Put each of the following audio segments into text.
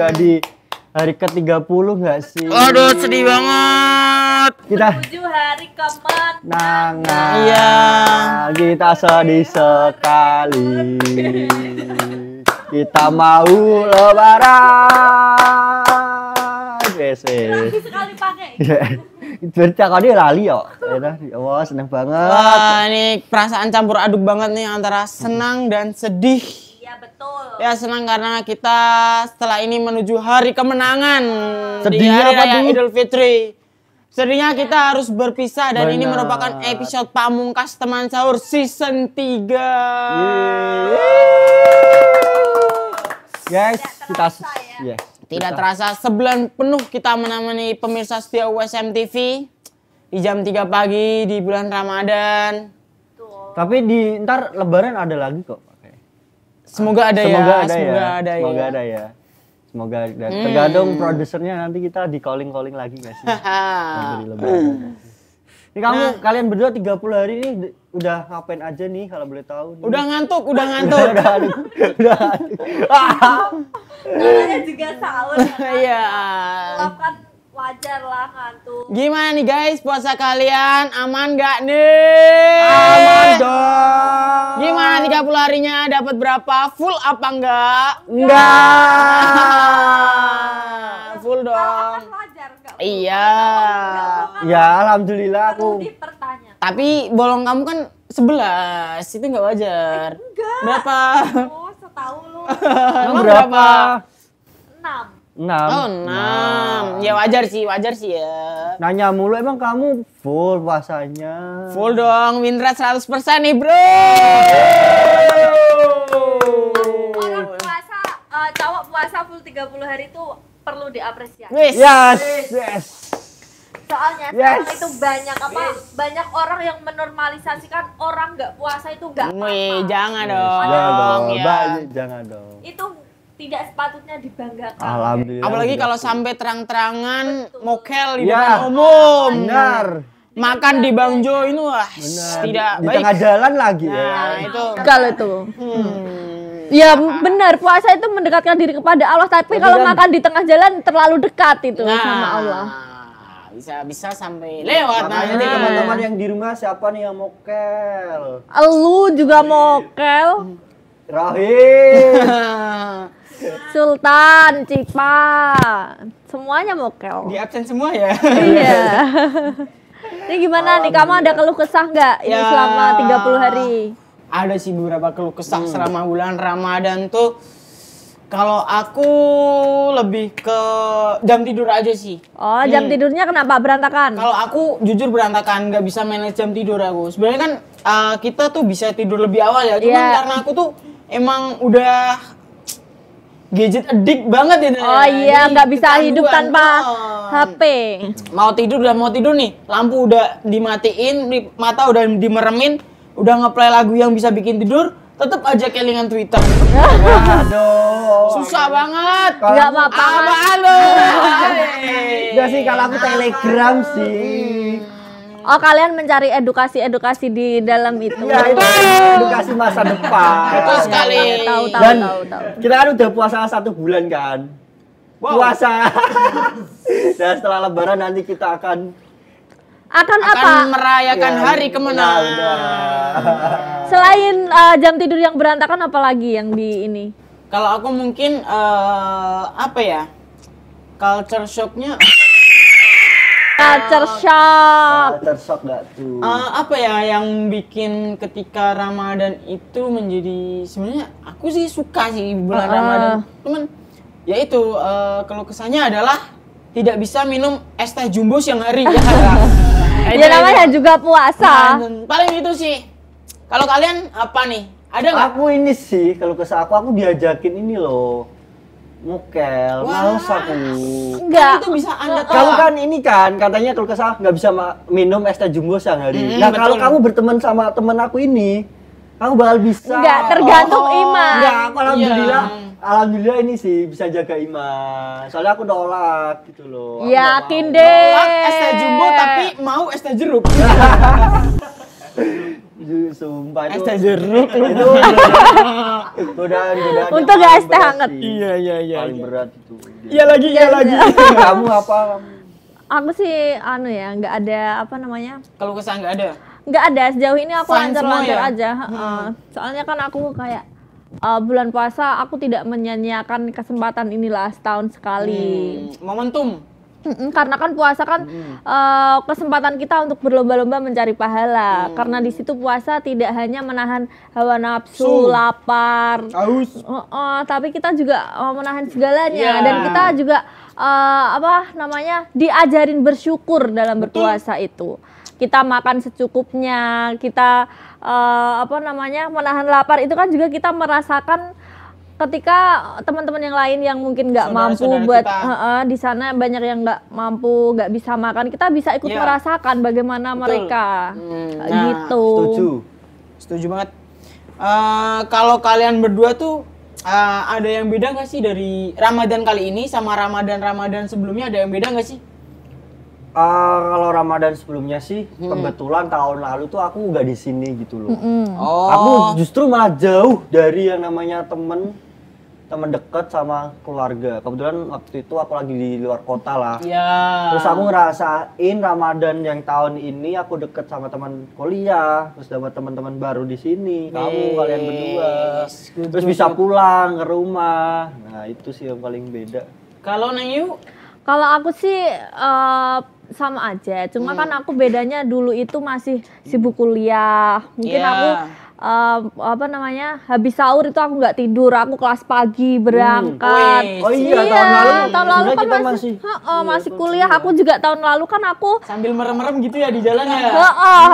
udah di hari ke-30 nggak sih? Aduh, sedih banget. Kita menuju hari kemenangan. Iya. Kita sedih sekali. Kita mau lebaran. Lagi sekali pakai. Berita kau dia lali ya. Wah, seneng banget. Wah, ini perasaan campur aduk banget nih antara senang dan sedih. Iya betul. Ya senang karena kita setelah ini menuju hari kemenangan di Sedihnya hari apa raya tuh? Idul Fitri. Sedihnya kita harus berpisah dan ini Benar. merupakan episode pamungkas teman sahur season 3. Guys, kita terasa yes. Tidak terasa sebulan penuh kita menemani pemirsa setia USM TV di jam 3 pagi di bulan Ramadan. Betul. Tapi di ntar lebaran ada lagi kok. Semoga ada Semoga ya. ada Semoga ya. ada Semoga ya. ada ya. Semoga ada. Tergantung produsernya nanti kita di calling lagi nggak sih? Dari lebaran. Ini kamu kalian berdua 30 hari ini udah ngapain aja nih kalau boleh tahu? Nih? Udah ngantuk, udah ngantuk. udah. Namanya juga sahur. Iya. Kan wajar lah ngantuk. Gimana nih guys, puasa kalian aman gak nih? Aman dong. Gimana 30 harinya dapat berapa? Full apa enggak? Enggak. Full Kan dong. wajar enggak? Iya. Ya alhamdulillah Perlu aku. dipertanyakan. Tapi bolong kamu kan 11, itu enggak wajar. Enggak. Berapa? Oh, setahu lu. Emang berapa? 6. 6. Oh, 6. Ya wajar sih ya. Nanya mulu emang kamu full puasanya? Full dong, win rate 100% nih, Bro. Orang puasa, cowok puasa full 30 hari itu perlu diapresiasi. Wis. Yes. Soalnya Yes. sekarang itu banyak orang yang menormalisasikan orang nggak puasa itu nggak apa-apa. Wih, jangan dong. Jangan dong. Ya. Jangan dong. Itu tidak sepatutnya dibanggakan. Alhamdulillah. Apalagi udah kalau full. sampai terang-terangan mokel di Ya. depan umum. Benar. Makan di Bang Jo ini wah Benar. tidak di baik. tengah jalan lagi Nah, ya. itu. Kalau itu. Ya benar, puasa itu mendekatkan diri kepada Allah, tapi kalau kan- makan di tengah jalan terlalu dekat itu Nah, sama Allah. bisa sampai lewat Makanya nih nanti. teman-teman yang di rumah siapa nih yang mokel? Lu juga mokel, Rahim. Sultan, Cipa, semuanya mokel. Di absen semua ya. Iya. Ini gimana nih, kamu ada keluh kesah nggak ini Ya. selama 30 hari? Ada sih beberapa keluh kesah selama bulan Ramadan tuh. Kalau aku lebih ke jam tidur aja sih. Oh, jam tidurnya kenapa berantakan? Kalau aku jujur berantakan, nggak bisa manage jam tidur aku. Sebenarnya kan kita tuh bisa tidur lebih awal ya. Cuman Iya. karena aku tuh emang udah gadget addict banget ya. Oh iya, Jadi nggak bisa hidup kecanduan. tanpa Oh. HP. Mau tidur nih, lampu udah dimatiin, mata udah dimeremin, udah ngeplay lagu yang bisa bikin tidur, tetep aja kelingan Twitter. Aduh. Susah banget. Nggak apa-apa. Apaan lu? Enggak sih kalau aku Telegram sih. Oh, kalian mencari edukasi di dalam itu. Ya itu edukasi masa depan. Betul sekali. Tahu. Dan tahu. kita kan udah puasa 1 bulan kan. Wow. Puasa. Dan setelah lebaran nanti kita akan Akan apa? Akan merayakan Ya, hari kemenangan. udah. Selain jam tidur yang berantakan, apa lagi yang di ini? Kalau aku mungkin apa ya? Culture shocknya Culture shock. tersok gak tuh? apa ya yang bikin ketika Ramadan itu menjadi sebenarnya aku sih suka sih bulan Ramadan. Cuman ya itu kalau kesannya adalah tidak bisa minum es teh jumbo siang hari ya. Ya namanya juga puasa. Paling itu sih. Kalau kalian apa nih? Ada nggak? Aku ini sih kalau kesal aku diajakin ini loh. Mokel, males aku. Enggak. Itu bisa Anda Kamu tolak. kan ini kan katanya kalau kesal nggak bisa minum es teh jumbo siang hari. Nah kalau betul. kamu berteman sama temen aku ini, kamu bakal bisa. Enggak, tergantung iman. Enggak, aku alhamdulillah. Iya. Alhamdulillah ini sih bisa jaga iman. Soalnya aku nolak gitu loh. Aku nggak Yakin mau. deh. Tolak es teh jumbo tapi mau es teh jeruk. Sumpah itu. Es teh jeruk. Itu Godaan Untuk yang gak paling es teh berat hangat. sih. Iya. Paling berat itu. Iya lagi. Kamu apa? Aku sih nggak ada apa namanya. Kalau kesah nggak ada. Nggak ada, sejauh ini aku Fine lancar-lancar semua ya? aja. Soalnya kan aku kayak bulan puasa aku tidak menyanyiakan kesempatan inilah setahun sekali. Momentum. Karena kan puasa kan kesempatan kita untuk berlomba-lomba mencari pahala. Karena di situ puasa tidak hanya menahan hawa nafsu, lapar, Aus. tapi kita juga menahan segalanya. Iya. Dan kita juga diajarin bersyukur dalam berpuasa itu. Kita makan secukupnya, kita menahan lapar itu kan juga kita merasakan ketika teman-teman yang lain yang mungkin nggak mampu buat di sana banyak yang nggak mampu, nggak bisa makan, kita bisa ikut merasakan bagaimana mereka gitu. Setuju banget. Kalau kalian berdua tuh ada yang beda nggak sih dari Ramadan kali ini sama Ramadan sebelumnya, ada yang beda nggak sih? Kalau Ramadan sebelumnya sih kebetulan tahun lalu tuh aku nggak di sini gitu loh. Oh. Aku justru malah jauh dari yang namanya temen dekat sama keluarga. Kebetulan waktu itu aku lagi di luar kota lah. Iya. Terus aku ngerasain Ramadan yang tahun ini aku deket sama teman kuliah, terus sama teman-teman baru di sini. Kamu kalian berdua. Terus bisa pulang ke rumah. Nah, itu sih yang paling beda. Kalau Neng Yu? Kalau aku sih sama aja, cuma kan aku bedanya dulu itu masih sibuk kuliah. Mungkin aku habis sahur itu aku nggak tidur, aku kelas pagi berangkat. Oh iya, tahun lalu kan kita masih kuliah. Aku juga tahun lalu kan aku sambil merem-merem gitu ya di jalan ya.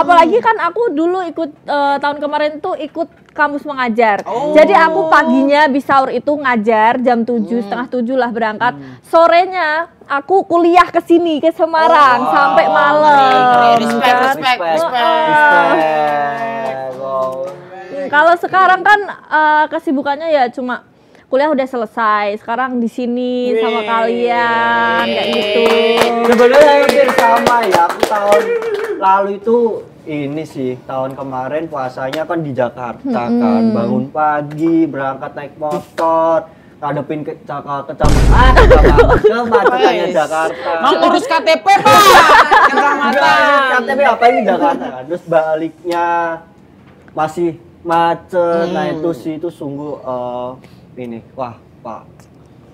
Apalagi kan aku dulu ikut tahun kemarin tuh ikut kampus mengajar. Jadi aku paginya habis sahur itu ngajar jam 7, setengah 7 lah berangkat. Sorenya aku kuliah ke sini ke Semarang sampai malam. Respect. Kalau sekarang kan kesibukannya ya cuma kuliah udah selesai. Sekarang di sini sama kalian kayak gitu. Sebenarnya hampir sama ya. Aku tahun lalu itu ini sih tahun kemarin puasanya kan di Jakarta kan, bangun pagi, berangkat naik motor, ngadepin kemacetannya Jakarta. Mau ngurus KTP Pak. KTP apa ini Jakarta kan. Terus baliknya masih macet. Nah itu sih itu sungguh ini Pak.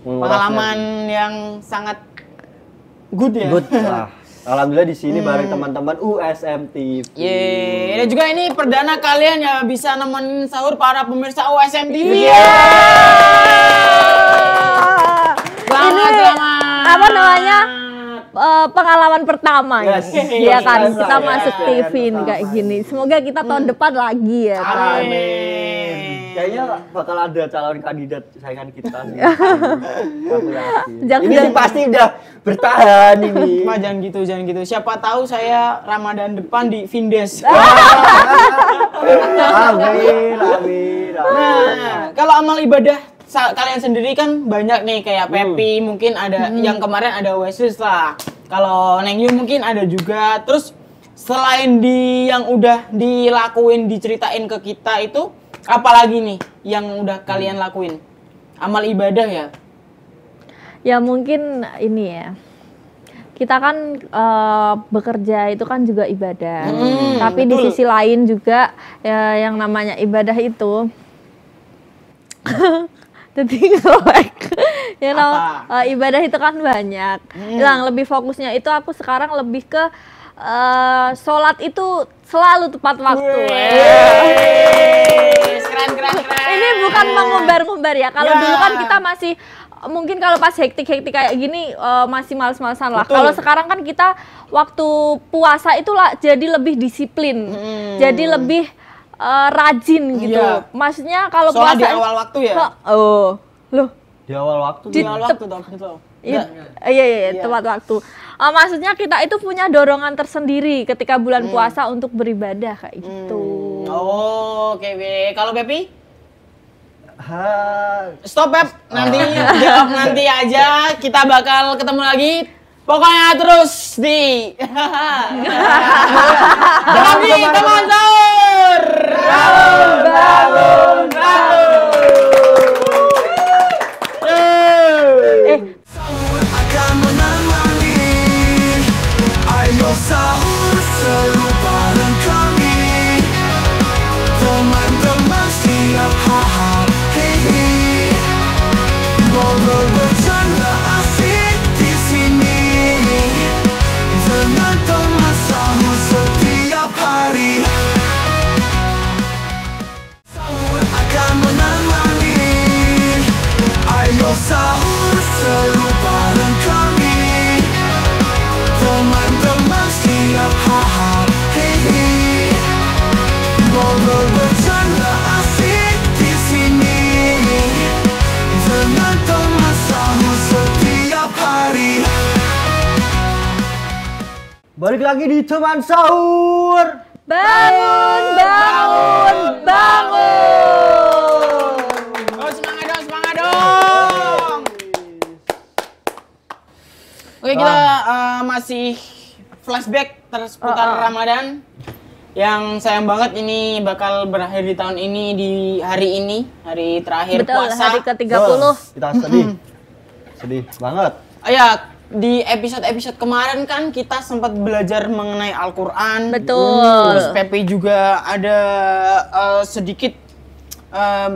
Pengalaman yang sangat good ya. Good lah. Alhamdulillah di sini bareng teman-teman USM TV. Yeay, dan juga ini perdana kalian ya bisa nemenin sahur para pemirsa USM TV. Ini apa namanya? Pengalaman pertama ya kan kita masuk TV ini kayak gini. Semoga kita tahun depan lagi ya. Amin. Kayaknya bakal ada calon kandidat saingan kita sih. Ini pasti udah bertahan ini. Ma, jangan gitu. Siapa tahu saya Ramadan depan di Vindes. Amin. Nah, kalau amal ibadah kalian sendiri kan banyak nih kayak Pepi, mungkin ada yang kemarin ada Oasis lah. Kalau Neng Yu mungkin ada juga. Terus selain yang udah dilakuin, diceritain ke kita itu, apalagi nih yang udah kalian lakuin? Amal ibadah ya? Ya mungkin ini ya. Kita kan bekerja itu kan juga ibadah. Tapi betul. Di sisi lain juga yang namanya ibadah itu jadi ibadah itu kan banyak. Yang lebih fokusnya itu aku sekarang lebih ke sholat itu selalu tepat waktu. Keren. Ini bukan mengumbar-ngumbar ya. Kalau dulu kan kita masih mungkin kalau pas hektik kayak gini masih males-malesan lah. Kalau sekarang kan kita waktu puasa itu jadi lebih disiplin. Jadi lebih rajin gitu. Iya. Maksudnya kalau puasa di awal waktu ya? Loh. Di awal waktu. Iya, tepat waktu. Maksudnya kita itu punya dorongan tersendiri ketika bulan puasa untuk beribadah kayak gitu. Oke. Kalau Pepi? Stop Pep, nanti jawab nanti aja. Kita bakal ketemu lagi. Pokoknya terus di teman sahur. Bangun. seru bareng kami. Teman-teman siap haha hehe. Ngobrol bercanda asik di sini. Dengan teman sahur setiap hari. Balik lagi di teman sahur. Bangun, bangun, bangun. Oh, semangat dong. Oke, kita masih flashback seputar Ramadan. Yang sayang banget ini bakal berakhir di tahun ini, di hari ini, hari terakhir Betul, puasa. hari ke-30. Kita sedih. Sedih banget. Ya, di episode-episode kemarin kan kita sempat belajar mengenai Al-Quran. Betul. Terus Pepe juga ada sedikit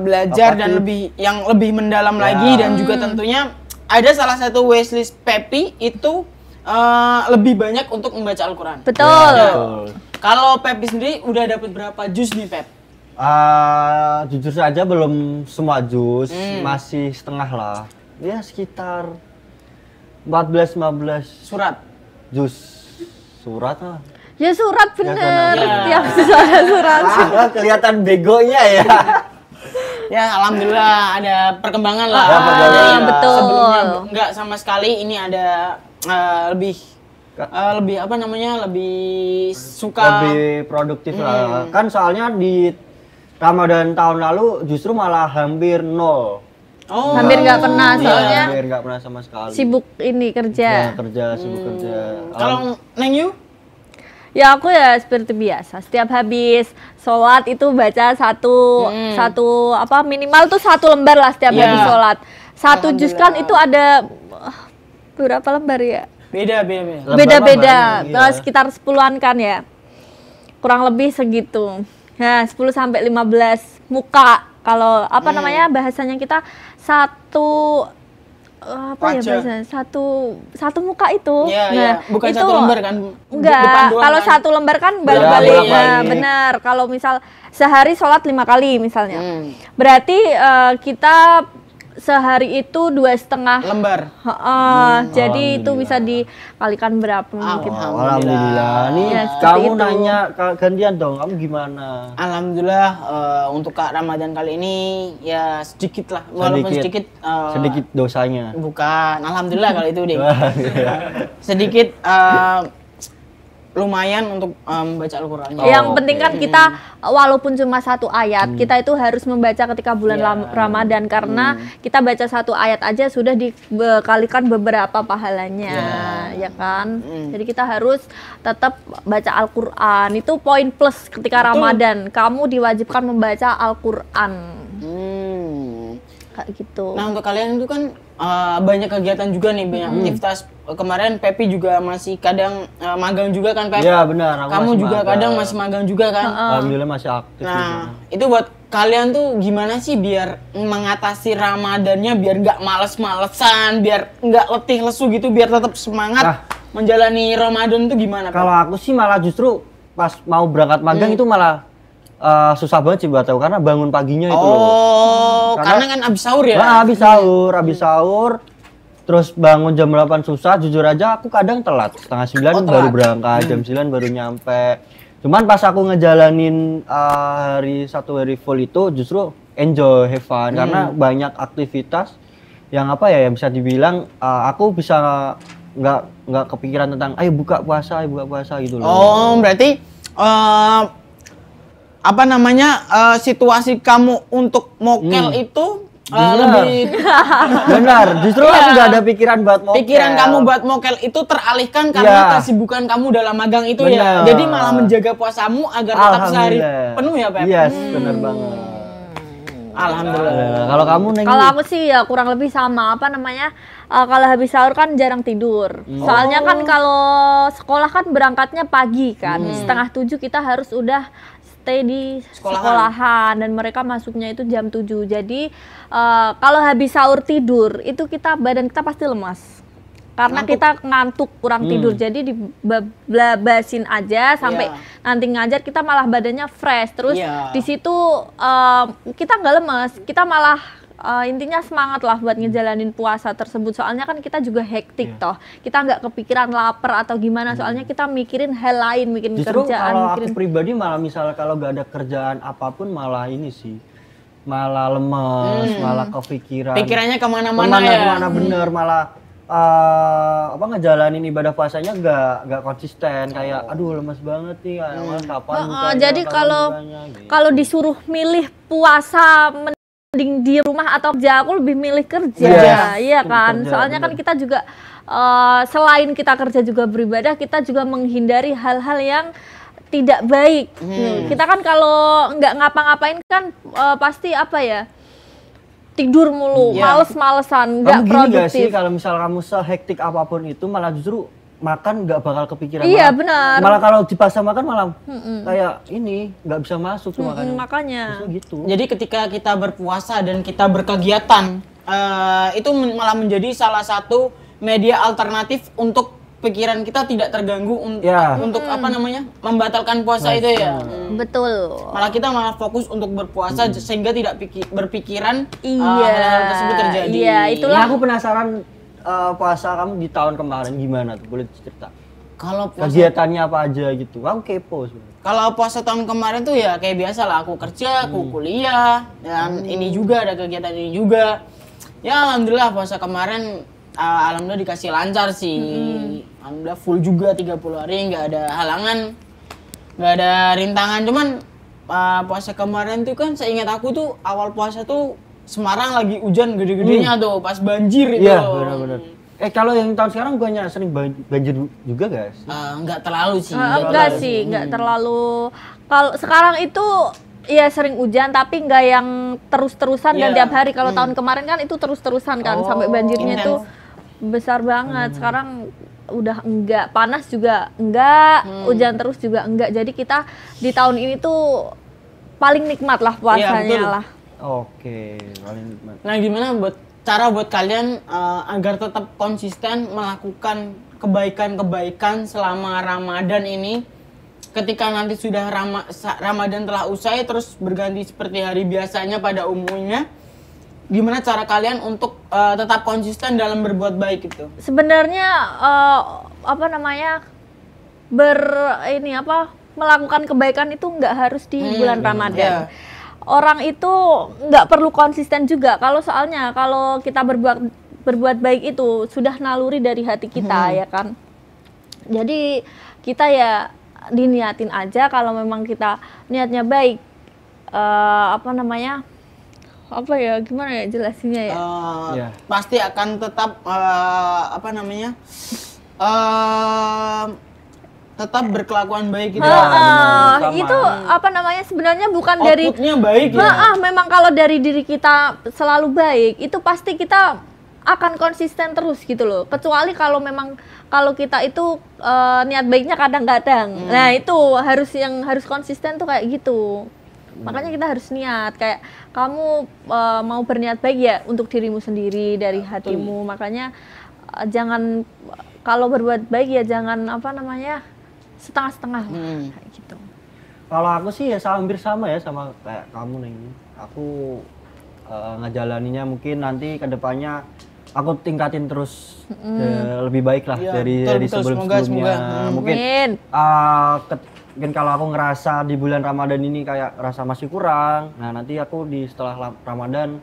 belajar Apa dan tuh? lebih mendalam lagi, dan juga tentunya ada salah satu wishlist Pepe itu lebih banyak untuk membaca Al-Quran. Betul. Betul. Kalau Pepe sendiri udah dapat berapa juz nih, Pep? Jujur saja belum semua juz, masih setengah lah. Ya sekitar 14-15 Surat. juz surat lah. Ya surat bener, Ya. tiap ada surat. Kelihatan begonya ya. Ya, alhamdulillah ada perkembangan lah. Ya, perkembangan. Dari yang Betul. Sebelumnya enggak sama sekali, ini ada lebih apa namanya? Lebih suka. Lebih produktif lah. Kan soalnya di Ramadan tahun lalu justru malah hampir nol. Oh. Hampir nggak pernah, Iya, soalnya hampir nggak pernah sama sekali. sibuk ini Ya, kerja. kerja, sibuk kerja. Kalau Neng Yu? Ya aku ya seperti biasa, setiap habis sholat itu baca satu apa minimal tuh 1 lembar lah setiap Iya. habis sholat. 1 juz kan itu ada berapa lembar ya? Beda. Lembar Beda-beda, mah banyak, iya. sekitar 10-an kan ya. Kurang lebih segitu. Nah, 10 sampai 15 muka. Kalau apa namanya bahasanya kita satu apa ya Wajah. bahasanya? Satu muka itu. Iya, Nah, iya. Bukan itu satu lembar kan? Enggak, Depan doang kalau kan? 1 lembar kan balik-balik. bolak-balik. Nah, benar. Kalau misal sehari sholat 5 kali misalnya. Berarti kita sehari itu 2,5 Lembar. jadi itu bisa dikalikan berapa mungkin. Alhamdulillah. Nih Ya, seperti kamu itu. nanya gantian dong, kamu gimana? Alhamdulillah untuk Kak Ramadan kali ini ya sedikit lah, walaupun sedikit. Sedikit dosanya. Bukan, alhamdulillah kalau itu deh. Iya. Sedikit lumayan untuk membaca Al-Quran. Yang penting kan kita walaupun cuma 1 ayat, kita itu harus membaca ketika bulan Ramadan karena kita baca 1 ayat aja sudah dikalikan beberapa pahalanya, ya kan? Jadi kita harus tetap baca Al-Quran. Itu poin plus ketika Ramadan. Kamu diwajibkan membaca Al-Quran. Kayak gitu. Nah, untuk kalian itu kan banyak kegiatan juga nih, banyak aktivitas. Kemarin Pepi juga masih kadang magang juga kan, Pep? Iya benar. Aku Kamu masih juga magang. kadang masih magang juga kan? Alhamdulillah masih aktif. Nah, itu buat kalian tuh gimana sih biar mengatasi Ramadannya biar nggak males-malesan, biar nggak letih lesu gitu, biar tetap semangat menjalani Ramadan tuh gimana, Pep? Kalau aku sih malah justru pas mau berangkat magang itu malah susah banget sih buat aku karena bangun paginya itu loh. Oh, karena kan abis sahur ya? Nah, habis sahur. Terus bangun jam 8 susah, jujur aja aku kadang telat. Setengah 9 baru berangkat, jam 9 baru nyampe. Cuman pas aku ngejalanin hari full itu justru enjoy, have fun. Karena banyak aktivitas yang apa ya, yang bisa dibilang aku bisa nggak kepikiran tentang ayo buka puasa gitu loh. Oh, berarti apa namanya situasi kamu untuk mokel itu lebih Benar, justru aku nggak ada pikiran buat mokel. pikiran kamu buat mokel itu teralihkan karena kesibukan kamu dalam magang itu ya. Benar. Jadi malah menjaga puasamu agar tetap sehari Alhamdulillah. penuh ya, Pep? Yes, benar banget. Alhamdulillah. Kalau kamu Neng? Kalau aku sih ya kurang lebih sama apa namanya kalau habis sahur kan jarang tidur. Soalnya kan kalau sekolah kan berangkatnya pagi kan, 6:30 kita harus udah stay di sekolahan dan mereka masuknya itu jam 7. Jadi kalau habis sahur tidur itu badan kita pasti lemas. Karena kita ngantuk, kurang tidur. Jadi diblabasin aja sampai nanti ngajar kita malah badannya fresh. Terus di situ kita nggak lemes, kita malah intinya semangat lah buat ngejalanin puasa tersebut. Soalnya kan kita juga hektik toh. Kita nggak kepikiran lapar atau gimana. Soalnya kita mikirin hal lain, mikirin Justru kerjaan, kalau mikirin aku pribadi malah misalnya kalau gak ada kerjaan apapun malah ini sih, malah lemes, malah kepikiran. Pikirannya kemana-mana ya. Kemana bener, malah ngejalanin ibadah puasanya gak konsisten, kayak aduh lemes banget nih, kapan bukanya, jadi kapan kalau bukanya, gitu. kalau disuruh milih puasa mending di rumah atau kerja, aku lebih milih kerja. Iya kan? Kerja, Soalnya kan bener. kita juga selain kita kerja juga beribadah, kita juga menghindari hal-hal yang tidak baik. Kita kan kalau nggak ngapa-ngapain kan pasti apa ya? Tidur mulu, males-malesan, nggak Kamu gini gak sih produktif. kalau misal kamu sehektik apapun itu malah justru makan nggak bakal kepikiran. Iya, malah, benar. Malah kalau dipaksa makan malah kayak ini nggak bisa masuk tuh makannya. Makanya. Justru gitu. Jadi ketika kita berpuasa dan kita berkegiatan, itu malah menjadi salah satu media alternatif untuk pikiran kita tidak terganggu untuk apa namanya, membatalkan puasa itu ya. Betul. Malah kita malah fokus untuk berpuasa sehingga tidak berpikiran Iya. hal-hal tersebut terjadi. Iya, itulah. Ini aku penasaran puasa kamu di tahun kemarin gimana tuh, boleh cerita? Kalau puasa, Kegiatannya apa aja gitu? Aku kepo sebenarnya. kalau puasa tahun kemarin tuh ya kayak biasa lah, aku kerja, aku kuliah, dan ini juga ada kegiatan ini juga. Ya alhamdulillah puasa kemarin alhamdulillah dikasih lancar sih. Alhamdulillah full juga 30 hari, nggak ada halangan, nggak ada rintangan. Cuman puasa kemarin tuh kan seingat aku tuh awal puasa tuh Semarang lagi hujan gede-gedenya tuh, pas banjir itu. Iya, benar-benar. Kalau yang tahun sekarang bukannya sering banjir juga guys? Nggak terlalu sih. Enggak sih, enggak terlalu. Kalau sekarang itu ya sering hujan tapi enggak yang terus-terusan dan Iya. tiap hari. Kalau tahun kemarin kan itu terus-terusan kan sampai banjirnya itu besar banget. Sekarang udah enggak, panas juga enggak, hujan terus juga enggak. Jadi kita di tahun ini tuh paling nikmat lah puasanya betul. lah. Oke, paling nikmat. Nah, gimana cara buat kalian agar tetap konsisten melakukan kebaikan-kebaikan selama Ramadan ini? Ketika nanti sudah Ramadan telah usai terus berganti seperti hari biasanya pada umumnya, gimana cara kalian untuk tetap konsisten dalam berbuat baik itu? Sebenarnya melakukan kebaikan itu nggak harus di bulan Ramadan. Orang itu nggak perlu konsisten juga. Kalau kita berbuat baik itu sudah naluri dari hati kita, ya kan. Jadi kita ya diniatin aja. Kalau memang kita niatnya baik, gimana ya jelasinnya ya? Pasti akan tetap tetap berkelakuan baik gitu. Itu sebenarnya bukan dari outputnya baik ya. Memang kalau dari diri kita selalu baik, itu pasti kita akan konsisten terus gitu loh. Kecuali kalau kita itu niat baiknya kadang-kadang. Nah, itu harus konsisten tuh kayak gitu. Makanya kita harus niat, kayak kamu mau berniat baik ya untuk dirimu sendiri dari hatimu. Makanya jangan, kalau berbuat baik ya jangan setengah-setengah kayak gitu. Kalau aku sih ya hampir sama ya sama kayak kamu nih. Aku ngejalaninya mungkin nanti kedepannya aku tingkatin terus lebih baik lah dari sebelum-sebelumnya. Semoga. Mungkin kalau aku ngerasa di bulan Ramadan ini kayak rasa masih kurang, nah nanti aku setelah Ramadan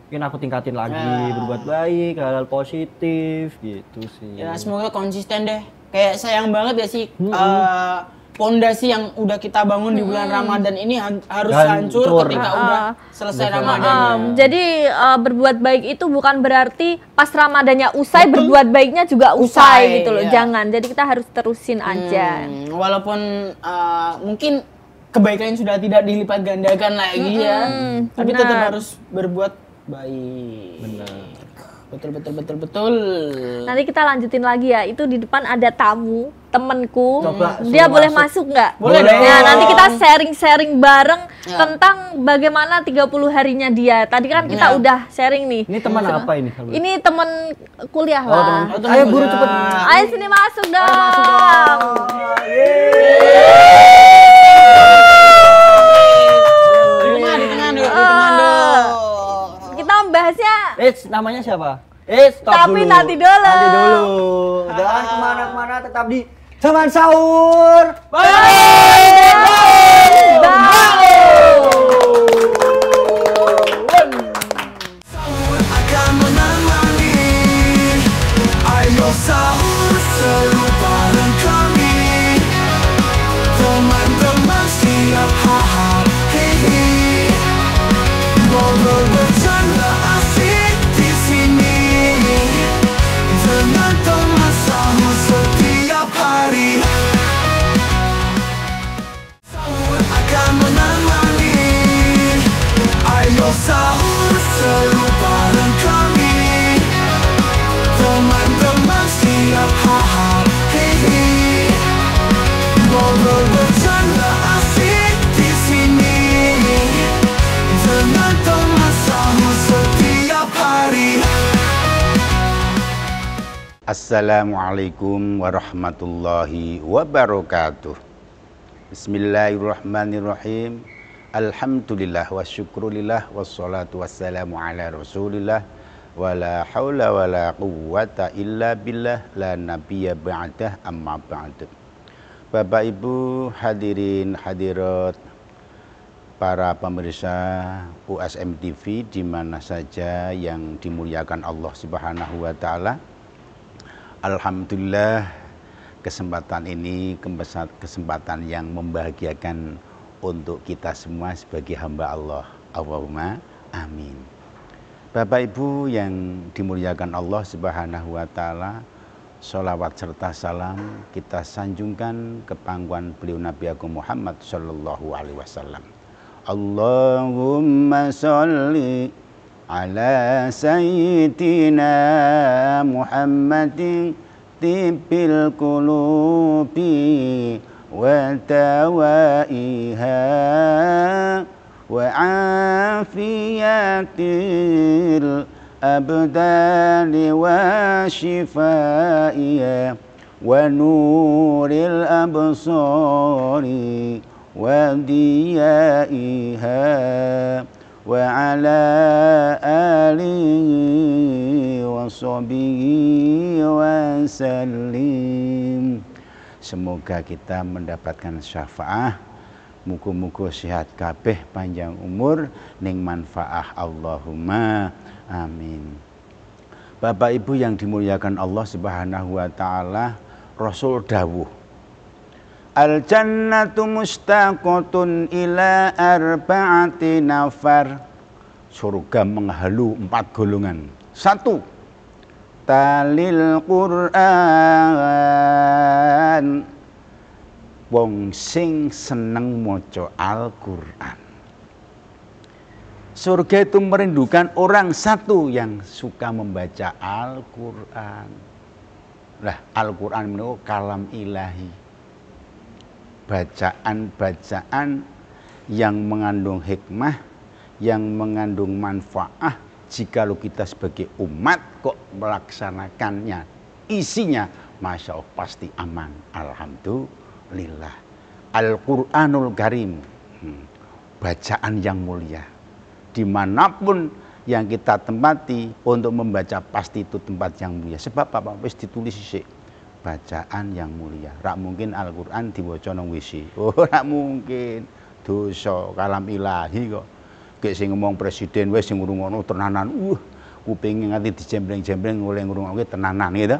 mungkin aku tingkatin lagi, berbuat baik, hal-hal positif gitu sih. Ya semoga konsisten deh. Kayak sayang banget ya sih pondasi yang udah kita bangun di bulan Ramadan ini harus hancur ketika udah selesai Ramadan. Jadi berbuat baik itu bukan berarti pas Ramadannya usai berbuat baiknya juga usai gitu loh. Iya. Jangan. Jadi kita harus terusin aja. Walaupun mungkin kebaikan sudah tidak dilipat gandakan lagi ya, tapi tetap harus berbuat baik. Benar. Betul. Nanti kita lanjutin lagi ya. Itu di depan ada tamu, temenku. Coba, Dia suruh boleh masuk. masuk nggak? Boleh dong. Nah, nanti kita sharing-sharing bareng tentang bagaimana 30 harinya dia. Tadi kan kita udah sharing nih. Ini teman apa ini? Ini temen kuliah lah. Ayo buru cepet. Ayo sini masuk dong. Di tengah dulu. Kita membahas Namanya siapa? Stop Tapi dulu. nanti dulu. Nanti dulu. Jangan kemana-mana, tetap di Zaman Sahur. Sahur akan menemani. Ayo sahur selalu bareng kami. Teman-teman siap hari. Ngobrol bercanda asik di sini. Dengan teman sahur setiap hari. Sahur akan menemani. Ayo sahur selalu bareng kami. Teman-teman siap hari. Ngobrol bercanda asik di sini. Dengan teman sahur setiap hari. Assalamualaikum warahmatullahi wabarakatuh. Bismillahirrahmanirrahim. Alhamdulillah wa syukrulillah wassalatu wassalamu ala rasulillah wa la hawla wa la quwwata illa billah la nabiyya ba'dah amma ba'd. Bapak Ibu hadirin hadirat, para pemirsa USM TV di mana saja yang dimuliakan Allah Subhanahu wa taala. Alhamdulillah, kesempatan ini kesempatan yang membahagiakan untuk kita semua sebagai hamba Allah. Allahumma amin. Bapak Ibu yang dimuliakan Allah Subhanahu wa taala, sholawat serta salam kita sanjungkan ke pangkuan beliau Nabi Agung Muhammad sallallahu alaihi wasallam. Allahumma sholli ala sayyidina Muhammadin tibbil qulubi wa dawaiha wa afiyatil abdani wa shifaiha wa nuril absari wa diyaiha wa ala alihi wa sahbihi wa sallim. Semoga kita mendapatkan syafaat, muga-muga sehat kabeh, panjang umur ning manfaah, Allahumma amin. Bapak Ibu yang dimuliakan Allah Subhanahu wa taala, Rasul dawuh, al jannatu mustaqatun ila arba'ati nafar. Surga menghalu 4 golongan. 1. Talil Qur'an. Wong sing seneng maca Al-Qur'an. Surga itu merindukan orang satu yang suka membaca Al-Qur'an. Lah, Al-Qur'an itu kalam ilahi. Bacaan-bacaan yang mengandung hikmah, yang mengandung manfaat. Jikalau kita sebagai umat kok melaksanakannya, isinya Masya Allah pasti aman. Alhamdulillah. Al-Quranul Karim, bacaan yang mulia. Dimanapun yang kita tempati untuk membaca pasti itu tempat yang mulia. Sebab apa? Wis ditulis sih. Bacaan yang mulia. Rak mungkin Al-Qur'an diwaca nang WC. Oh, rak mungkin. Dosa kalam ilahi kok. Kayak sing ngomong presiden wis sing ngrungokno tenanan. Kupinge nganti dijembreng-jembreng oleh ngrungokke tenanan gitu.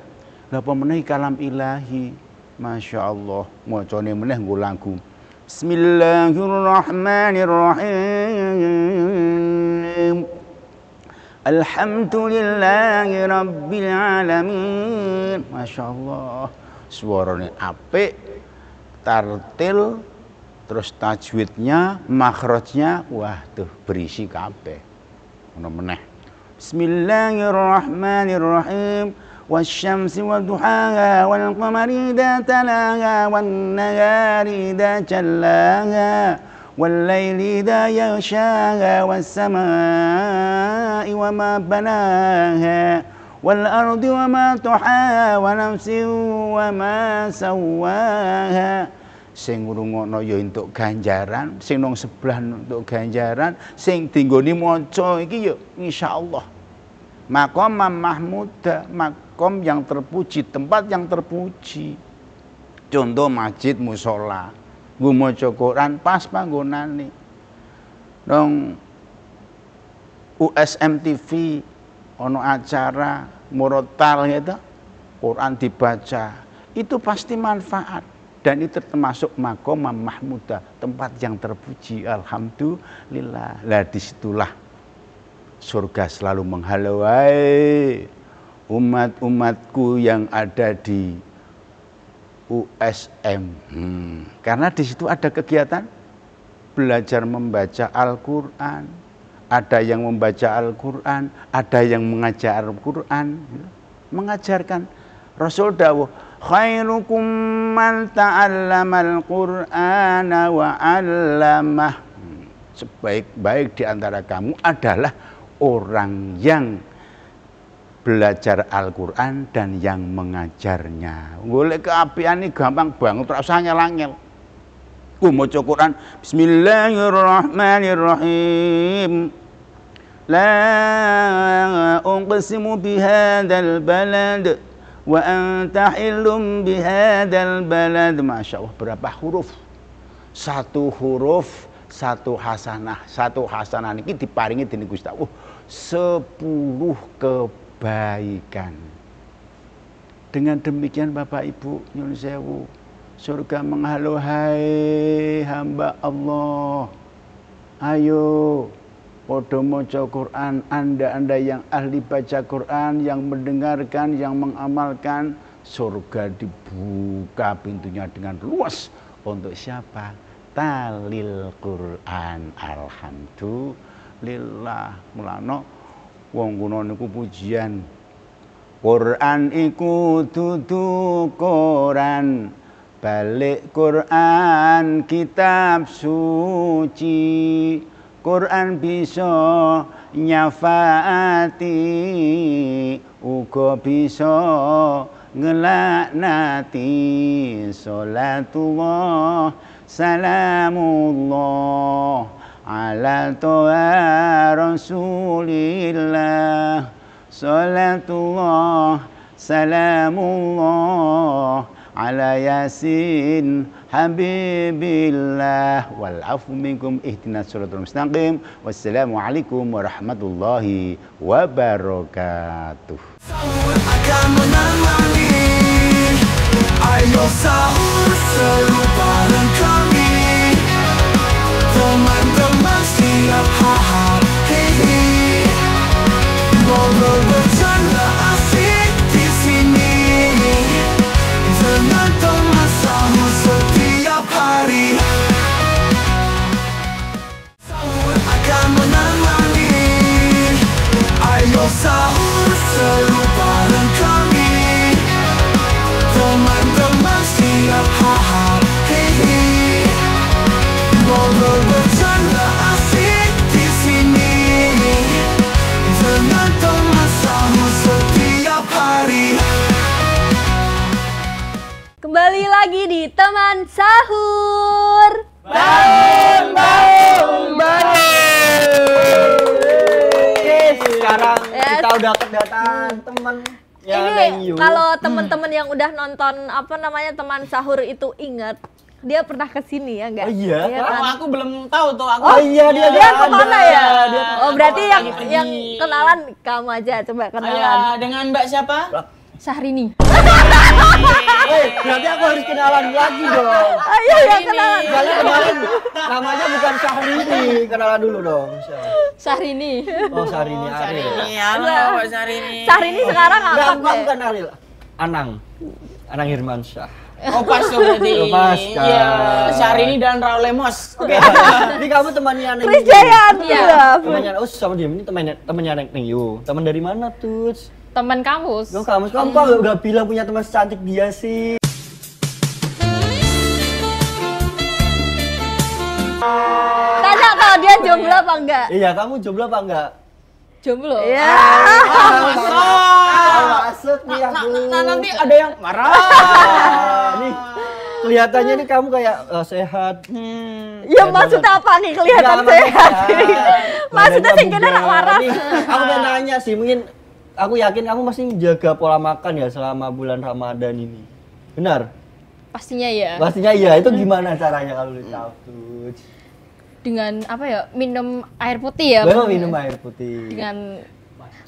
Lah apa meneh kalam ilahi. Masya Allah, macane meneh nggo lagu. Bismillahirrahmanirrahim. Alhamdulillahi rabbil alamin. Masya Allah, suaranya apik, tartil, terus tajwidnya, makhrajnya, wah tuh berisi kabeh. Ngono meneh. Bismillahirrahmanirrahim. Wasyamsi wadduhaha wal qamari idza talaha wan nahari idza jallaha wal laili idza yaghshaha was samaa'i wama banaha wal ardi wama tuhaha wa nafsin wama sawwaha. Sing ngrungokno ya entuk ganjaran, sing nang sebelah entuk ganjaran, sing dinggoni maca iki ya insyaallah Maqamam mahmuda, makom yang terpuji, tempat yang terpuji. Contoh masjid mushola, nggo maca Quran pas panggonane. Dong USM TV ono acara murotal gitu, Quran dibaca, itu pasti manfaat. Dan itu termasuk maqamam mahmuda, tempat yang terpuji. Alhamdulillah. Lah disitulah surga selalu menghalau, hai umat-umatku yang ada di USM. Karena di situ ada kegiatan belajar membaca Al-Quran. Ada yang membaca Al-Quran, ada yang mengajar Al-Quran, mengajarkan. Rasul dawuh, khairukum man ta'allamal Qur'ana wa 'allamah. Sebaik-baik di antara kamu adalah orang yang belajar Al-Quran dan yang mengajarnya. Golek keapian ini gampang banget, ora usah nyelangel. Ku maca Quran, bismillahirrahmanirrahim. La uqsimu bihadzal balad wa anta hillum bihadzal balad. Masya Allah, berapa huruf? Satu huruf, satu hasanah. Satu hasanah ini diparingi dening Gusti Allah 10 kebaikan. Dengan demikian Bapak Ibu nyuwun sewu, surga menghalau, hai hamba Allah. Ayo podo maca Quran, anda yang ahli baca Quran, yang mendengarkan, yang mengamalkan, surga dibuka pintunya dengan luas. Untuk siapa? Talil Quran. Alhamdulillah. Mulane wong kuno niku pujian. Quran iku dudu Quran, balik Quran kitab suci. Quran bisa nyafaati, uga bisa ngelaknati. Salatullah salamullah ala to'a rasulillah. Salatullah salamullah ala yasin habibillah. Wal afu minkum ihdinas siratal mustaqim. Wassalamualaikum warahmatullahi wabarakatuh. Sahur akan menemani. Ayo sahur seru bareng kami. Teman-teman siap hari. Ngobrol bercanda asik di sini. Dengan teman sahur setiap hari. Sahur akan menemani. Ayo sahur seru bareng kami. Teman-teman siap hari. Ngobrol bercanda asik di sini. Dengan teman sahur setiap hari. Kembali lagi di Teman Sahur. Sekarang kita udah kedatangan teman yang Ini kalau teman-teman yang udah nonton apa namanya Teman Sahur itu inget, dia pernah kesini ya enggak? Oh iya? kan? Oh, aku belum tahu tuh. Aku Oh iya, dia kemana ya? Dia Oh berarti yang pergi. yang kenalan kamu aja, coba kenalan. Ayah, dengan Mbak siapa? Syahrini. Berarti aku harus kenalan lagi dong. Ayo yang kenalan. Soalnya kemarin namanya bukan Syahrini, kenalan dulu dong. Syahrini. Oh Syahrini Ariel. Halo, Mbak Syahrini. Syahrini sekarang Enggak, apa? aku bukan Ariel. Anang Hirmansyah. Oh pas tuh berarti. Oh, pas, kan. Iya, Syahrini dan Raul Lemos. Oke. Ini kamu temannya Neng Chris Yu. Jayan. Temannya, oh sama dia ini temannya Neng Yu. Teman dari mana tuh? Teman kampus. Kamu kok udah bilang punya teman secantik dia sih? Tanya kalau dia jomblo apa enggak? Iya, kamu jomblo apa enggak? Jomblo. Iya. Masuk nih aku. Nah, nanti ada yang marah. Nih, kelihatannya nih kamu kayak sehat. Ya maksudnya apa nih kelihatan Enggak, sehat? maksudnya Maksudnya sih kena nak waras. Nih, aku mau nanya sih, mungkin aku yakin kamu masih jaga pola makan ya selama bulan Ramadan ini. Benar? Pastinya ya. Pastinya iya. Itu gimana caranya kalau boleh tahu tuh? Dengan apa ya? Minum air putih ya. Baru minum air putih. Dengan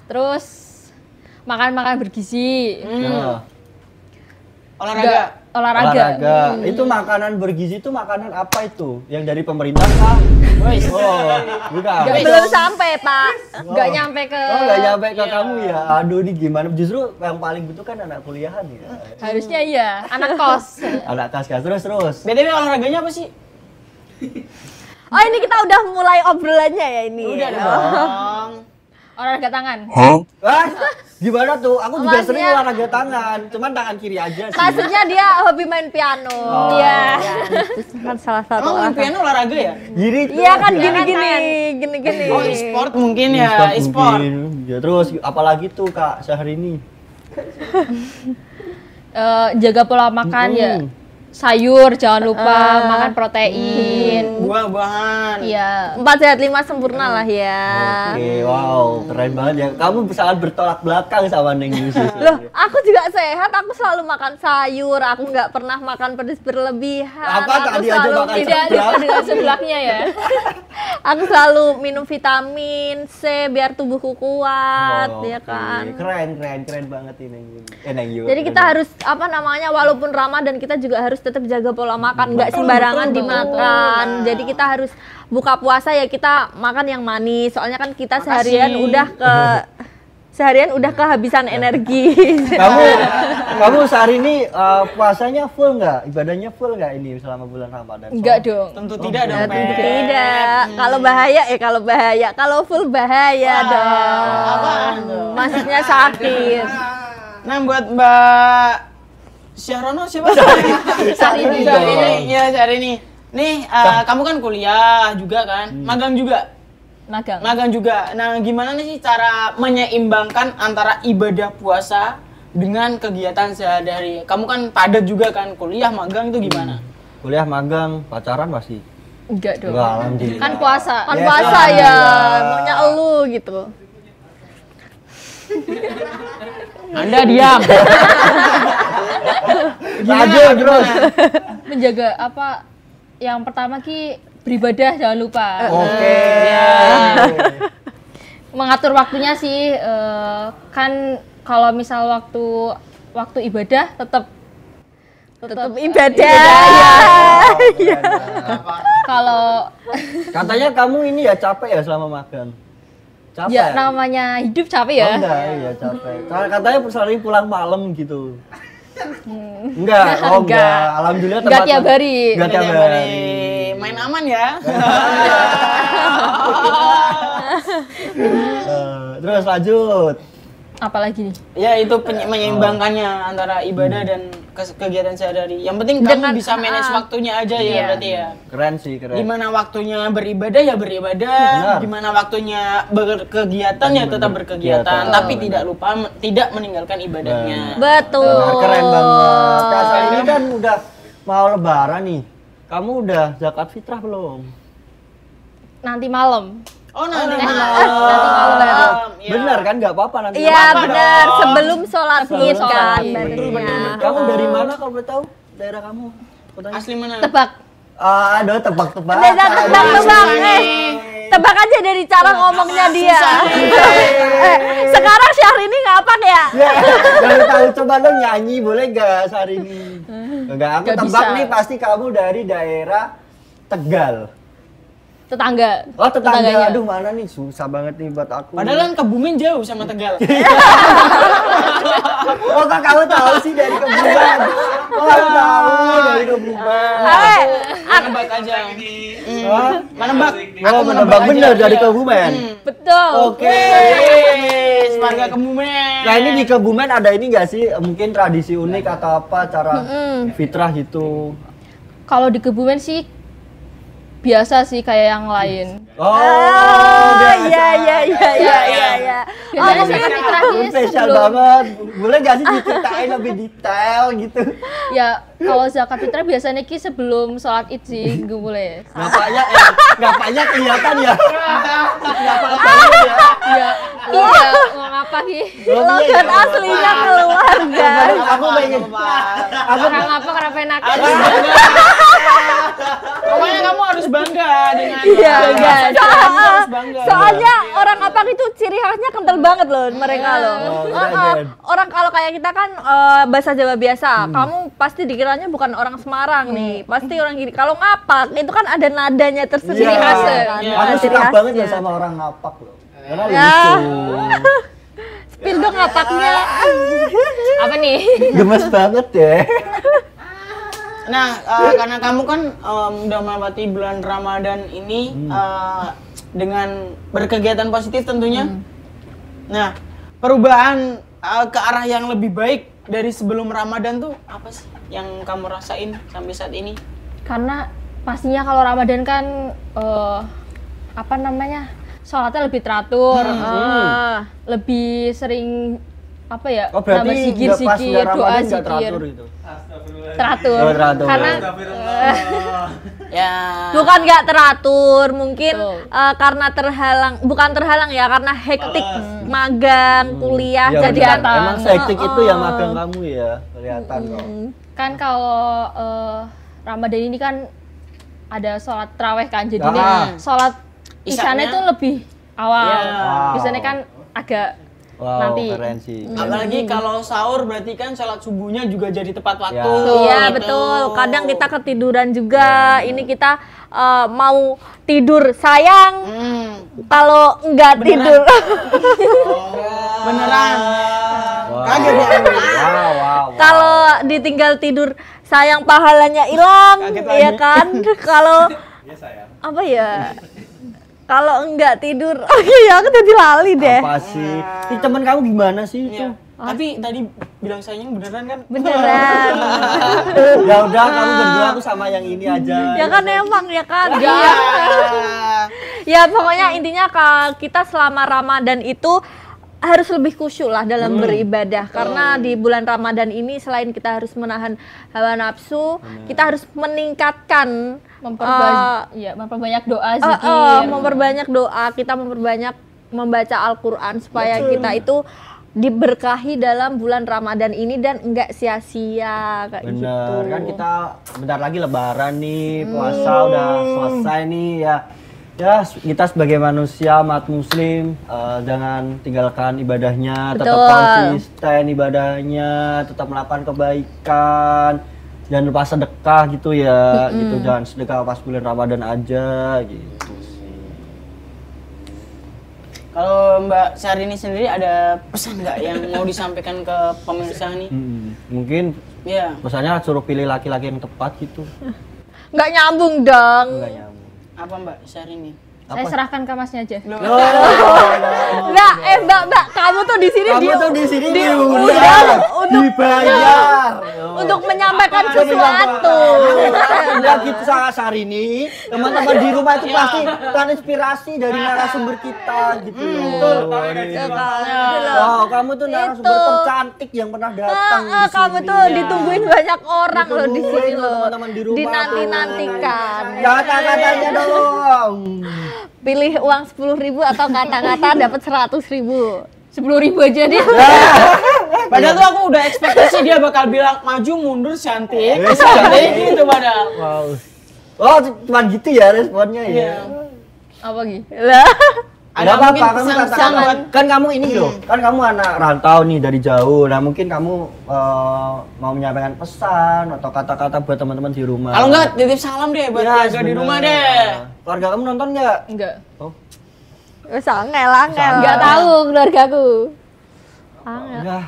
terus makan bergizi. Nah, Olahraga. Itu makanan bergizi itu makanan apa itu? Yang dari pemerintah kah? Wes. Oh, bukan. Belum sampai, Pak. Nggak nyampe ke Oh, nggak nyampe ke kamu ya. Aduh, ini gimana? Justru yang paling butuh kan anak kuliahan ya. Harusnya iya, anak kos. Anak kas terus. BTW olahraganya apa sih? Oh, ini kita udah mulai obrolannya ya ini. Udah dong. Olahraga tangan. Ah, gimana tuh? Aku juga sering Maksudnya- olahraga tangan, cuman tangan kiri aja sih. Maksudnya dia hobi main piano. Oh. Iya. Itu kan salah satu Emang main olahraga. piano olahraga ya? Gini. Iya kan tuh, gini. Oh, e-sport mungkin ya, E-sport e-sport. mungkin. Ya terus apalagi tuh Kak Syahrini? Jaga pola makan ya. Sayur jangan lupa, makan protein. Buah-buahan. Iya. 4 sehat 5 sempurna lah ya. Oke, wow, keren banget ya. Kamu sangat bertolak belakang sama Neng Yusi. Loh, aku juga sehat, aku selalu makan sayur, aku nggak pernah makan pedas berlebihan. Apa aku tadi aja selalu makan Tidak seblak? dengan sebelaknya ya. Aku selalu minum vitamin C biar tubuhku kuat, ya Oke, kan. Keren banget ini Neng Yusi. Neng Yusi. Jadi kita harus apa namanya, walaupun Ramadan kita juga harus tetap jaga pola makan, nggak sembarangan dimakan. Jadi kita harus buka puasa ya kita makan yang manis. Soalnya kan kita seharian udah kehabisan energi. kamu sehari ini puasanya full nggak? Ibadahnya full nggak ini selama bulan Ramadan? Enggak dong. Tentu tidak dong, Pe. Tidak. Kalau bahaya. Kalau full bahaya dong. Apaan tuh? Maksudnya sakit. Nah, buat Mbak Syahrono siapa? Syahrini. Syahrini. Nih, kamu kan kuliah juga kan? Magang juga? Magang juga. Nah, gimana nih sih cara menyeimbangkan antara ibadah puasa dengan kegiatan sehari-hari? Kamu kan padat juga kan, kuliah, magang itu gimana? Kuliah, magang, pacaran masih? Enggak dong. Enggak, alhamdulillah. Kan puasa. Kan Yes, puasa ya, alhamdulillah. maunya elu gitu. Anda diam. Lanjut terus. Menjaga apa? Yang pertama Ki beribadah jangan lupa. Oke. Mengatur waktunya sih kan kalau misal waktu ibadah tetap Ibadah. Iya. kalau Katanya kamu ini ya capek ya selama magang? Capek? ya namanya hidup capek ya. Oh, enggak, iya capek. Katanya sering pulang malam gitu. Enggak, oh enggak. Alhamdulillah Enggak tempat- tiap hari. Enggak tiap hari. Main aman ya. Terus lanjut. Apalagi nih? Ya itu menyeimbangkannya antara ibadah dan kegiatan sehari-hari. Yang penting Dengan- kamu bisa manage waktunya aja ya berarti ya. Keren sih, keren. Dimana waktunya beribadah ya beribadah, Benar. dimana waktunya berkegiatan ya tetap berkegiatan, Berkegiatan. tapi tidak lupa tidak meninggalkan ibadahnya. Betul. Benar, keren banget. Kak ini kan udah mau lebaran nih. Kamu udah zakat fitrah belum? Nanti malam. Oh nanti Nanti malam. malam. Ya. Bener kan? Nggak apa-apa nanti. Iya apa-apa benar, dong. sebelum sholat Id sholat kan Id. barunya. Kamu dari mana kalau boleh tahu? Daerah kamu? Kotanya? Asli mana? Tebak. Aduh, tebak-tebak. Beda tebak-tebak. Tebak aja dari cara ngomongnya dia. Sekarang Syahrini ngapak ya? Ya, baru tahu coba dong nyanyi boleh gak hari ini? Enggak, aku Nggak tebak bisa. nih pasti kamu dari daerah Tegal. Tetangga. Oh, tetangga. Tetangganya. Aduh, mana nih susah banget nih buat aku. Padahal kan Kebumen jauh sama Tegal. Oh, kok kamu tahu sih dari Kebumen? Oh, kamu tahu dari Kebumen. Menebak aja. Hah? Menebak. Oh, menebak bener dari Kebumen. Betul. Oke. Warga Kebumen. Nah, ini di Kebumen ada ini nggak sih mungkin tradisi unik atau apa cara fitrah gitu? Kalau di Kebumen sih biasa sih kayak yang lain. Oh, iya. Biasanya sih fitrahnya spesial sebelum banget. Boleh nggak sih diceritain lebih detail gitu? ya kalau zakat fitrah biasanya ki sebelum sholat id sih gue mulai. Ngapanya kelihatan ya. Iya, iya, mau ngapa ki? Logat aslinya keluar guys. Aku pengen. Orang apa kenapa enak? Pokoknya kamu harus bangga dengan Iya, guys. Kamu harus bangga. Soalnya orang Apang itu ciri khasnya kental banget loh mereka loh. keren. Orang kalau kayak kita kan bahasa Jawa biasa, kamu pasti dikiranya bukan orang Semarang nih, pasti orang gini. Kalau ngapak itu kan ada nadanya tersendiri Iya. khas kan. Iya. Aku Ciri suka banget ya khasnya. sama orang ngapak loh. Karena Ya. lucu. Spill dong ngapaknya. Apa nih? Gemes banget ya. Nah, karena kamu kan udah melewati bulan Ramadan ini dengan berkegiatan positif tentunya. Nah, perubahan ke arah yang lebih baik dari sebelum Ramadan tuh apa sih yang kamu rasain sampai saat ini? Karena pastinya kalau Ramadan kan apa namanya? Sholatnya lebih teratur, lebih sering apa ya? Oh berarti nambah pas zikir-zikir, nggak doa Ramadan nggak zikir. teratur gitu. Teratur. Oh, teratur. Karena Ya. Bukan nggak teratur, mungkin Betul. karena bukan terhalang ya, karena hektik magang, kuliah, Iya, jadi benar. kan Emang hektik itu ya magang kamu ya, kelihatan kok. kan kalau Ramadan ini kan ada sholat terawih kan, jadi sholat Isyaknya isyanya itu lebih awal. Iya. Biasanya kan agak Wow, nanti. keren sih. Apalagi kalau sahur berarti kan sholat subuhnya juga jadi tepat waktu. Iya gitu. betul, kadang kita ketiduran juga, ini kita mau tidur, sayang kalau nggak tidur. Beneran. Wow. Kaget ya. Wow. Kalau ditinggal tidur, sayang pahalanya hilang, Kaget lagi. ya kan? Kalau apa ya? Kalau nggak tidur, oke ya aku jadi lali deh. Apa sih? Ini teman kamu gimana sih itu? Iya. Tapi tadi bilang sayang beneran kan? Beneran. Ya udah kamu berdua aku sama yang ini aja. Ya kan emang ya kan. Iya. Ya pokoknya intinya kita selama Ramadan itu harus lebih khusyuk lah dalam beribadah, karena di bulan Ramadan ini selain kita harus menahan hawa nafsu, kita harus meningkatkan memperbanyak doa zikir. memperbanyak doa, kita membaca Al-Qur'an supaya kita itu diberkahi dalam bulan Ramadan ini dan enggak sia-sia kayak gitu. Bener, kan kita bentar lagi lebaran nih, puasa udah selesai nih ya. Ya, kita sebagai manusia, umat muslim, jangan tinggalkan ibadahnya, tetap Betul. konsisten ibadahnya, tetap melakukan kebaikan. Jangan lupa sedekah gitu ya, gitu. Jangan sedekah pas bulan Ramadan aja gitu sih. Kalau Mbak Syahrini sendiri ada pesan nggak yang mau disampaikan ke pemirsa nih? Mungkin Iya. pesannya suruh pilih laki-laki yang tepat gitu. Nggak nyambung dong. Enggak nyambung. Apa Mbak Syahrini? Saya serahkan ke masnya aja. Mbak, Mbak, kamu tuh di sini Kamu tuh di sini diundang dibayar. untuk menyampaikan sesuatu. Udah gitu sama Syahrini, teman-teman di rumah itu pasti terinspirasi dari narasumber kita gitu. Betul. Wow, kamu tuh narasumber Itu. tercantik yang pernah datang di sini. Kamu tuh ditungguin banyak orang loh di sini Ditungguin loh. teman-teman di rumah. Dinanti-nantikan. Kata-katanya dong. Pilih uang 10.000 atau kata-kata dapat 100.000. 10.000 aja deh. Padahal tuh aku udah ekspektasi dia bakal bilang maju mundur cantik gitu padahal. Wow. Oh, cuma gitu ya responnya Iya. ya. Apa gitu? Lah, Ada Nggak mungkin kamu pesan-pesan katakan buat kan kamu ini loh, kan kamu anak rantau nih dari jauh. Nah mungkin kamu mau menyampaikan pesan atau kata-kata buat teman-teman di rumah. kalau nggak titip salam deh buat keluarga di bener. rumah deh. Keluarga kamu nonton nggak? Enggak. wes angel. Enggak tahu keluargaku. Angel. Enggak.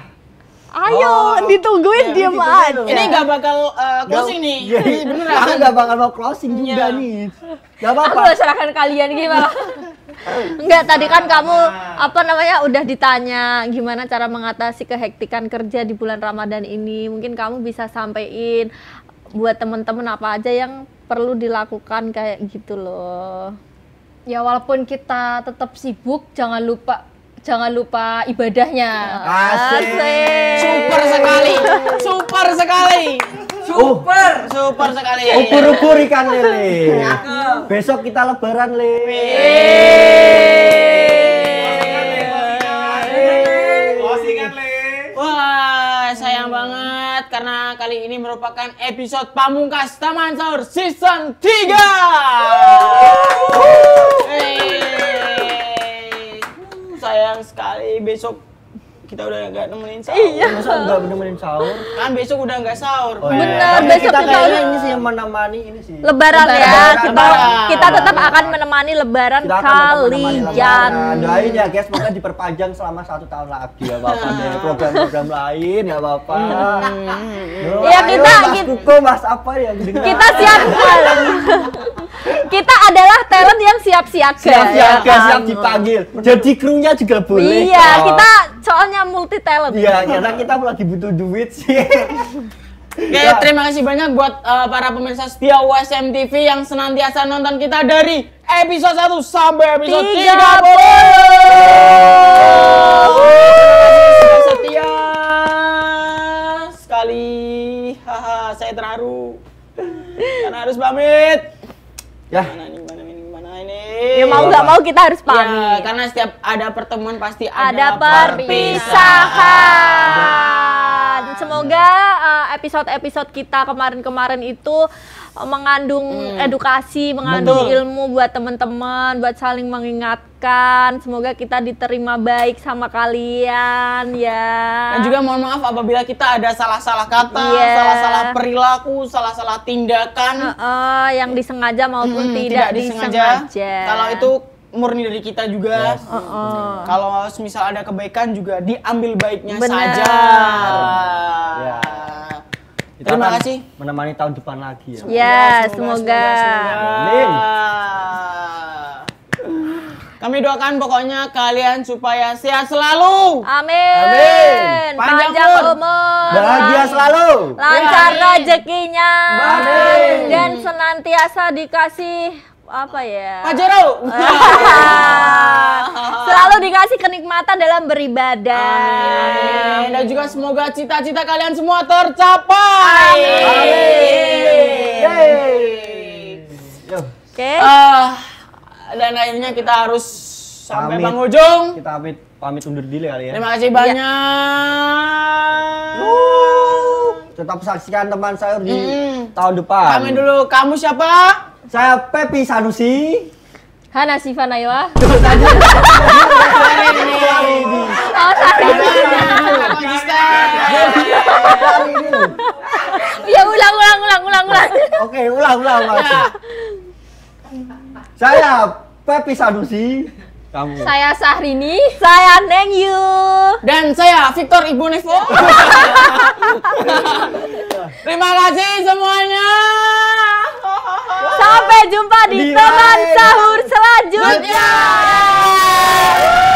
Ayo, ditungguin diem aja. Ini nggak bakal closing nih. Iya, Ini beneran. aku nggak bakal mau closing juga Iya. nih. Gak Aku apa-apa. udah serahkan kalian gimana? Enggak, tadi kan kamu apa namanya udah ditanya gimana cara mengatasi kehektikan kerja di bulan Ramadan ini. Mungkin kamu bisa sampein buat temen-temen apa aja yang perlu dilakukan kayak gitu loh. Ya walaupun kita tetap sibuk, jangan lupa ibadahnya. Asik. Super sekali. Super sekali. Super sekali. Ubur-ubur ikan lele. Besok kita lebaran, Le. Wah, sayang banget karena kali ini merupakan episode pamungkas Taman Sahur Season 3. Sayang sekali besok kita udah nggak nemenin sahur. Iya. Masa nggak nemenin sahur? Kan besok udah nggak sahur. Oh, iya. Bener, Tapi besok kita kita kayaknya udah- ini sih yang menemani ini sih. Lebaran ya, Lebaran. kita tetap akan menemani lebaran Kita akan tetap menemani kalian. lebaran. Doain ya guys, semoga diperpanjang selama 1 tahun lagi ya Bapak deh. Program-program lain ya Bapak. Iya, Ayo, kita- Mas Kuko, Mas apa yang dengar? Kita siap. Kita adalah talent yang siap siaga. siap kan? siap dipanggil. Jadi krunya juga boleh. Iya, kok. kita soalnya multi talent. Iya, karena kita lagi butuh duit sih. Oke, terima kasih banyak buat para pemirsa setia USM TV yang senantiasa nonton kita dari episode 1 sampai episode 30. Sudah setia sekali. Haha, saya terharu. Karena harus pamit. Ya, Mana ini? Ya mau nggak mau kita harus Ya, pamit. karena setiap ada pertemuan pasti Ada perpisahan. perpisahan. Semoga episode-episode kita kemarin-kemarin itu mengandung edukasi, mengandung Betul. ilmu buat teman-teman, buat saling mengingatkan. Semoga kita diterima baik sama kalian ya. Dan juga mohon maaf apabila kita ada salah-salah kata, Iya. salah-salah perilaku, salah-salah tindakan. Yang disengaja maupun tidak disengaja. disengaja. Kalau itu murni dari kita juga. Yes. Kalau misal ada kebaikan juga diambil baiknya Benar. saja. Ya. Kita Terima akan kasih. menemani tahun depan lagi ya. Ya, semoga. Amin. Kami doakan pokoknya kalian supaya sehat selalu. Amin. Amin. Panjang Panjang umur. umur. Bahagia selalu. Lancar Amin. rezekinya. Amin. Dan senantiasa dikasih apa ya? Pajero. Selalu dikasih kenikmatan dalam beribadah. Amin. Dan juga semoga cita-cita kalian semua tercapai. Yeay. Yo, Oke. Dan akhirnya kita harus sampai Pamit. penghujung. kita pamit undur diri kali ya. Terima kasih banyak. Tetap saksikan teman sayur di tahun depan. Pamit dulu. Kamu siapa? Saya Pepi Sanusi. Hana Siva Naywa. Oh, sorry. Ya ulang. Oke, ulang. Mas. Saya Pepi Sanusi. Kamu. Saya Sahrini. Saya Neng Yu. Dan saya Victor Ibu Nevo. Terima kasih semuanya. Sampai jumpa di Di teman lain sahur selanjutnya. Selanjutnya.